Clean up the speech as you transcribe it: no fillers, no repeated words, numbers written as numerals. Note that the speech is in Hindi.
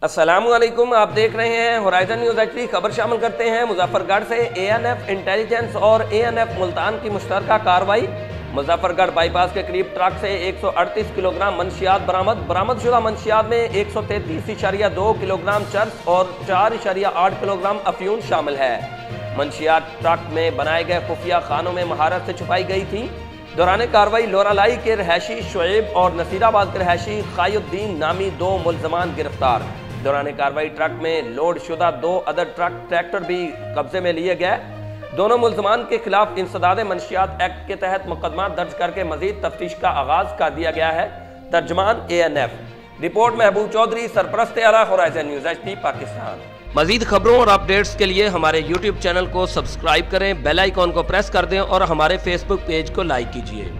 अस्सलामुअलैकुम, आप देख रहे हैं होराइजन न्यूज़ एचडी। खबर शामिल करते हैं मुजफ्फरगढ़ से। एएनएफ इंटेलिजेंस और एएनएफ मुल्तान की मुश्तरका कार्रवाई। मुजफ्फरगढ़ बाईपास के करीब ट्रक से 138 किलोग्राम मंशियात बरामदशुदा मंशियात में 133.2 किलोग्राम चर्स और 4.8 किलोग्राम अफ्यून शामिल है। मंशियात ट्रक में बनाए गए खुफिया खानों में महारत से छुपाई गई थी। दौरान कार्रवाई लोरालाई के रहायशी शुएब और नसीराबाद के रहायशी खायुद्दीन नामी 2 मुल्जमान गिरफ्तार। दौरान कार्रवाई ट्रक में लोड शुदा 2 अदर ट्रैक्टर भी कब्जे में लिए गए। दोनों मुल्जमान के खिलाफ इंसदाद मंशियात एक्ट के तहत मुकदमा दर्ज करके मजीद तफ्तीश का आगाज कर दिया गया है। तर्जमान एएनएफ। रिपोर्ट महबूब चौधरी, सरपरस्त आला, होराइजन न्यूज़ एचडी, पाकिस्तान। मजीद खबरों और अपडेट्स के लिए हमारे YouTube चैनल को सब्सक्राइब करें, बेल आइकॉन को प्रेस कर दें और हमारे Facebook पेज को लाइक कीजिए।